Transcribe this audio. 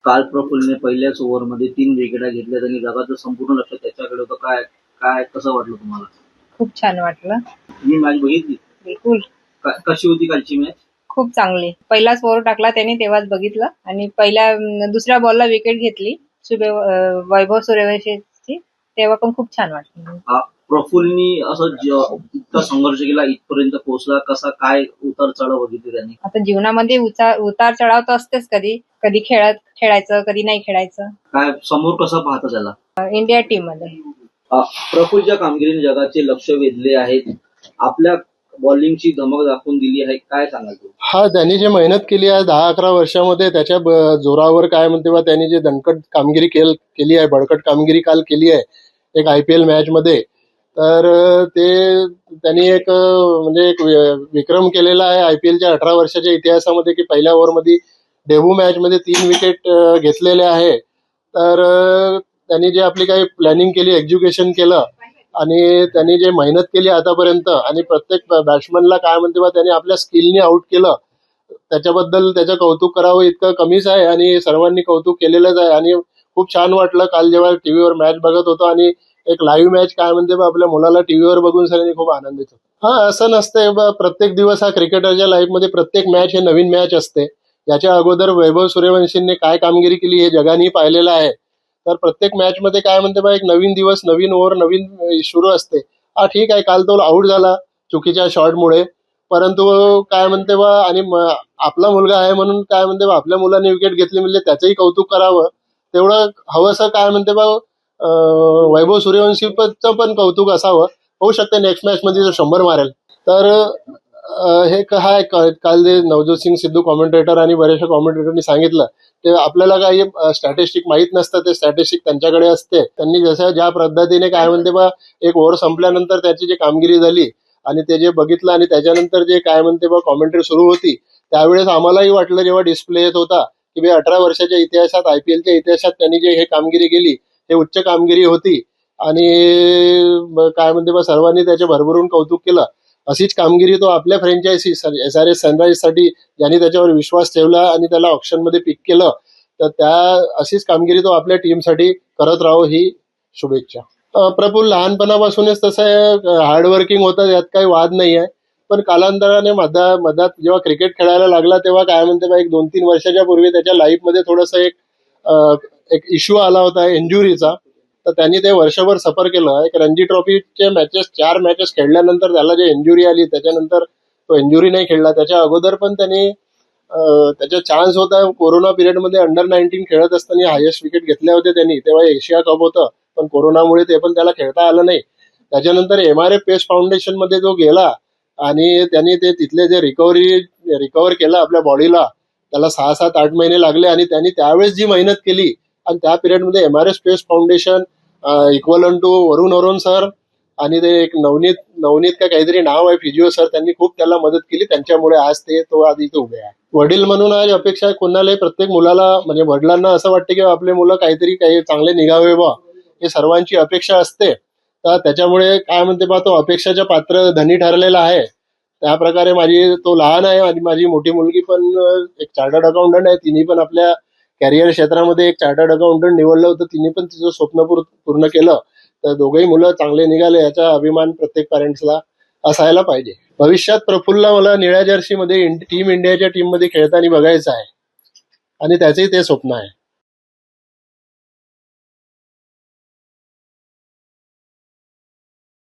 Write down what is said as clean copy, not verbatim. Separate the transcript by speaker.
Speaker 1: काल प्रफुल्लने पहिल्याच ओव्हरमध्ये 3 विकेटा घेतल्यात आणि जगाचं संपूर्ण लक्ष त्याच्याकडे होतं. काय काय कसं वाटलं तुम्हाला?
Speaker 2: खूप छान वाटलं.
Speaker 1: तुम्ही मॅच बघितली?
Speaker 2: बिलकुल.
Speaker 1: कशी होती कालची मॅच?
Speaker 2: खूप चांगली. पहिलाच ओव्हर टाकला त्याने तेव्हाच बघितलं आणि दुसऱ्या बॉलला विकेट घेतली वैभव सूर्यवंशीची, तेव्हा पण खूप छान वाटलं.
Speaker 1: प्रफुल्लनी असं इतका संघर्ष केला, इथपर्यंत पोहोचला, कसा काय उतार चढाव बघितले त्यांनी?
Speaker 2: आता जीवनामध्ये उतार चढाव तर असतेच, कधी कधी खेळायचं, कधी नाही खेळायचं.
Speaker 1: काय समोर कसं पाहतं त्याला
Speaker 2: इंडिया टीम मध्ये?
Speaker 1: प्रफुल्लच्या कामगिरीने जगाचे लक्ष वेधले आहेत. आपल्या बॉलिंगची धमक दाखवून दिली आहे. काय सांगाल तू?
Speaker 3: त्यांनी जे मेहनत केली आहे 10-11 वर्षामध्ये, त्याच्या जोरावर काय म्हणते बा, त्यांनी जे दणकट कामगिरी केली आहे, बळकट कामगिरी काल केली आहे एक IPL मॅच मध्ये, तर ते त्यांनी एक म्हणजे एक विक्रम केलेला आहे IPLच्या 18 वर्षाच्या इतिहासामध्ये, की पहिल्या ओव्हरमध्ये डेब्यू मॅच मध्ये 3 विकेट घेतलेले आहे. तर त्यांनी जे आपली काही प्लॅनिंग केली, एज्युकेशन केलं आणि त्यांनी जे मेहनत केली आतापर्यंत, आणि प्रत्येक बॅट्समनला काय म्हणते बा त्यांनी आपल्या स्किलनी आउट केलं, त्याच्याबद्दल त्याचं कौतुक करावं इतकं कमीच आहे आणि सर्वांनी कौतुक केलेलंच आहे. आणि खूप छान वाटलं काल जेव्हा टीव्हीवर मॅच बघत होतो आणि एक लाईव्ह मॅच काय म्हणते बा आपल्या मुलाला टीव्हीवर बघून सगळ्यांनी खूप आनंदित होतो. असं नसतंय बा, प्रत्येक दिवस हा क्रिकेटरच्या लाईफमध्ये प्रत्येक मॅच हे नवीन मॅच असते. याच्या अगोदर वैभव सूर्यवंशींनी काय कामगिरी केली हे जगाने पाहिलेलं आहे. तर प्रत्येक मॅच मध्ये काय म्हणते बा, एक नवीन दिवस, नवीन ओव्हर, नवीन सुरू असते. ठीक आहे, काल तो आऊट झाला चुकीच्या शॉटमुळे, परंतु काय म्हणते बा, आणि आपला मुलगा आहे म्हणून काय म्हणते बा, आपल्या मुलाने विकेट घेतली म्हणजे त्याचंही कौतुक करावं, तेवढं हवंसं काय म्हणते बा वैभव सूर्यवंशीचं पण कौतुक असावं. होऊ शकते नेक्स्ट मॅच मध्ये तो 100 मारेल. तर हे काय काल जे नवज्योत सिंग सिद्धू कॉमेंटेटर आणि बऱ्याचशा कॉमेंटेटरनी सांगितलं, ते आपल्याला काही स्टॅटिस्टिक माहित नसतं, ते स्टॅटिस्टिक त्यांच्याकडे असते. त्यांनी जसं ज्या पद्धतीने काय म्हणते बा, एक ओव्हर संपल्यानंतर त्याची जी कामगिरी झाली आणि ते जे बघितलं आणि त्याच्यानंतर जे काय म्हणते बा कॉमेंट्री सुरू होती, त्यावेळेस आम्हालाही वाटलं जेव्हा डिस्प्ले येत होता की 18 वर्षाच्या इतिहासात, IPLच्या इतिहासात त्यांनी जे हे कामगिरी केली हे उच्च कामगिरी होती आणि काय म्हणते बा सर्वांनी त्याचे भरभरून कौतुक केलं. अशीच कामगिरी तो आपल्या फ्रँचायझी SRH सनरायझरसाठी ज्यांनी त्याच्यावर विश्वास ठेवला आणि त्याला ऑप्शनमध्ये पिक केलं, तर अशीच कामगिरी तो आपल्या टीमसाठी करत राहो ही शुभेच्छा. प्रफुल्ल लहानपणापासूनच तसं आहे, हार्डवर्किंग होतं, यात काही वाद नाही आहे. पण कालांतराने मधात जेव्हा क्रिकेट खेळायला लागला तेव्हा काय म्हणते बा, एक 2-3 वर्षाच्या पूर्वी त्याच्या लाईफमध्ये थोडंसं एक इश्यू आला होता इंजुरीचा. तर त्यांनी ते वर्षभर सफर केलं. एक रणजी ट्रॉफीचे 4 मॅचेस खेळल्यानंतर त्याला जे इंजुरी आली, त्याच्यानंतर तो इंजुरी नाही खेळला. त्याच्या अगोदर पण त्यांनी त्याचा चान्स होता कोरोना पिरियडमध्ये, अंडर-19 खेळत असताना हायेस्ट विकेट घेतल्या होत्या त्यांनी, तेव्हा एशिया कप होतं, पण कोरोनामुळे ते पण त्याला खेळता आलं नाही. त्याच्यानंतर MRF पेस फाउंडेशन मध्ये जो गेला आणि त्यांनी ते तिथले जे रिकव्हर केलं आपल्या बॉडीला, त्याला 6-7-8 महिने लागले आणि त्यांनी त्यावेळेस जी मेहनत केली आणि त्या पिरियडमध्ये MRF space foundation equivalent to Varun sir आणि ते एक नवनीत का काहीतरी नाव आहे, फिजिओ सर, त्यांनी खूप त्याला मदत केली. त्यांच्यामुळे आज तो इथे उभे आहे. वडील म्हणून आज अपेक्षा कोणालाही, प्रत्येक मुलाला म्हणजे वडिलांना असं वाटतं की आपले मुलं काही चांगले निघावे बा, हे सर्वांची अपेक्षा असते. तर त्याच्यामुळे काय म्हणते बा, तो अपेक्षाच्या पात्र धनी ठरलेला आहे. त्या प्रकारे तो लहान आहे आणि माझी मोठी मुलगी पण एक चार्टर्ड अकाउंटंट आहे. तिने पण आपल्या कॅरियर क्षेत्रामध्ये एक चार्टर्ड अकाउंटंट निवडलं होतं, तिने पण तिचं स्वप्न पूर्ण केलं. तर दोघंही मुलं चांगले निघाले याचा अभिमान प्रत्येक पॅरेंट्सला असायला पाहिजे. भविष्यात प्रफुल्लला मला निळ्या जर्सीमध्ये टीम इंडियाच्या टीममध्ये खेळताना बघायचं आहे आणि त्याचंही ते स्वप्न आहे.